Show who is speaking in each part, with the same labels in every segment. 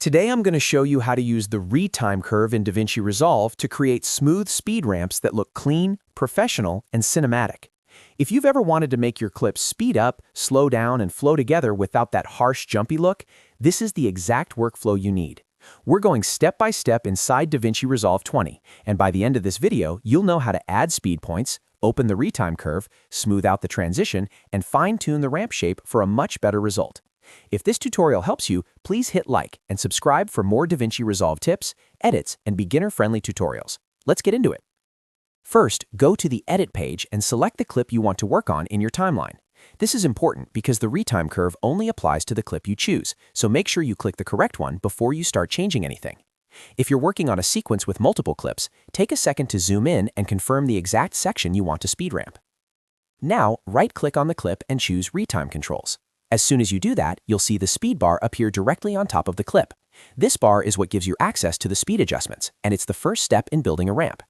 Speaker 1: Today I'm going to show you how to use the Retime Curve in DaVinci Resolve to create smooth speed ramps that look clean, professional, and cinematic. If you've ever wanted to make your clips speed up, slow down, and flow together without that harsh, jumpy look, this is the exact workflow you need. We're going step by step inside DaVinci Resolve 20, and by the end of this video, you'll know how to add speed points, open the Retime Curve, smooth out the transition, and fine-tune the ramp shape for a much better result. If this tutorial helps you, please hit like and subscribe for more DaVinci Resolve tips, edits, and beginner-friendly tutorials. Let's get into it. First, go to the Edit page and select the clip you want to work on in your timeline. This is important because the Retime Curve only applies to the clip you choose, so make sure you click the correct one before you start changing anything. If you're working on a sequence with multiple clips, take a second to zoom in and confirm the exact section you want to speed ramp. Now, right-click on the clip and choose Retime Controls. As soon as you do that, you'll see the speed bar appear directly on top of the clip. This bar is what gives you access to the speed adjustments, and it's the first step in building a ramp.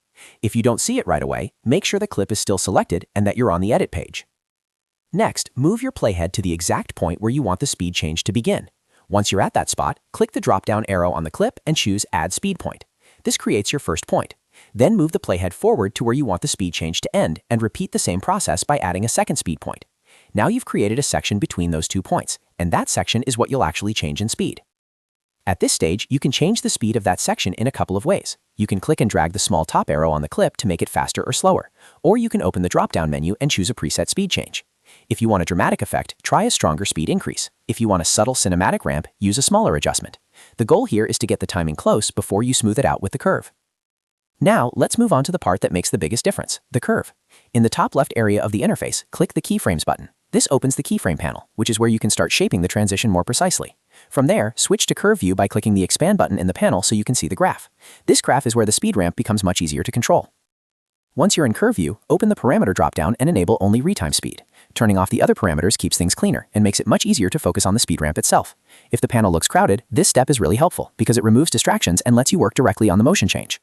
Speaker 1: If you don't see it right away, make sure the clip is still selected and that you're on the Edit page. Next, move your playhead to the exact point where you want the speed change to begin. Once you're at that spot, click the drop-down arrow on the clip and choose Add Speed Point. This creates your first point. Then move the playhead forward to where you want the speed change to end and repeat the same process by adding a second speed point. Now you've created a section between those 2 points, and that section is what you'll actually change in speed. At this stage, you can change the speed of that section in a couple of ways. You can click and drag the small top arrow on the clip to make it faster or slower, or you can open the drop-down menu and choose a preset speed change. If you want a dramatic effect, try a stronger speed increase. If you want a subtle cinematic ramp, use a smaller adjustment. The goal here is to get the timing close before you smooth it out with the curve. Now, let's move on to the part that makes the biggest difference, the curve. In the top left area of the interface, click the Keyframes button. This opens the keyframe panel, which is where you can start shaping the transition more precisely. From there, switch to Curve View by clicking the Expand button in the panel so you can see the graph. This graph is where the speed ramp becomes much easier to control. Once you're in Curve View, open the Parameter dropdown and enable only Retime Speed. Turning off the other parameters keeps things cleaner and makes it much easier to focus on the speed ramp itself. If the panel looks crowded, this step is really helpful because it removes distractions and lets you work directly on the motion change.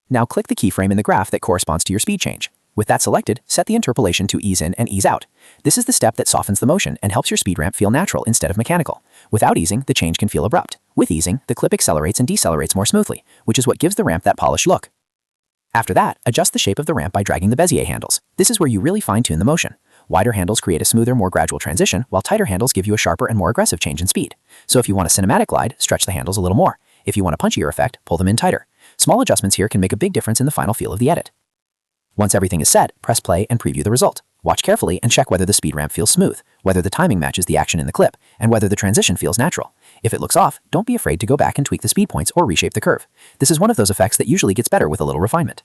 Speaker 1: Now click the keyframe in the graph that corresponds to your speed change. With that selected, set the interpolation to ease in and ease out. This is the step that softens the motion and helps your speed ramp feel natural instead of mechanical. Without easing, the change can feel abrupt. With easing, the clip accelerates and decelerates more smoothly, which is what gives the ramp that polished look. After that, adjust the shape of the ramp by dragging the Bezier handles. This is where you really fine-tune the motion. Wider handles create a smoother, more gradual transition, while tighter handles give you a sharper and more aggressive change in speed. So if you want a cinematic glide, stretch the handles a little more. If you want a punchier effect, pull them in tighter. Small adjustments here can make a big difference in the final feel of the edit. Once everything is set, press play and preview the result. Watch carefully and check whether the speed ramp feels smooth, whether the timing matches the action in the clip, and whether the transition feels natural. If it looks off, don't be afraid to go back and tweak the speed points or reshape the curve. This is one of those effects that usually gets better with a little refinement.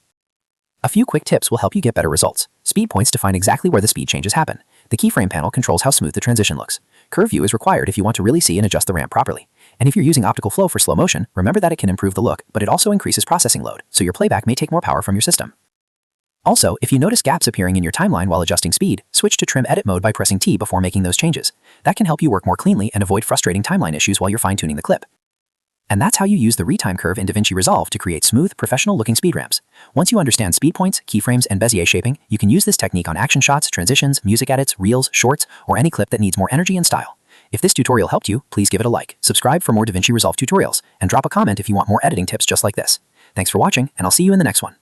Speaker 1: A few quick tips will help you get better results. Speed points define exactly where the speed changes happen. The keyframe panel controls how smooth the transition looks. Curve view is required if you want to really see and adjust the ramp properly. And if you're using optical flow for slow motion, remember that it can improve the look, but it also increases processing load, so your playback may take more power from your system. Also, if you notice gaps appearing in your timeline while adjusting speed, switch to Trim Edit mode by pressing T before making those changes. That can help you work more cleanly and avoid frustrating timeline issues while you're fine-tuning the clip. And that's how you use the Retime Curve in DaVinci Resolve to create smooth, professional-looking speed ramps. Once you understand speed points, keyframes, and Bezier shaping, you can use this technique on action shots, transitions, music edits, reels, shorts, or any clip that needs more energy and style. If this tutorial helped you, please give it a like, subscribe for more DaVinci Resolve tutorials, and drop a comment if you want more editing tips just like this. Thanks for watching, and I'll see you in the next one.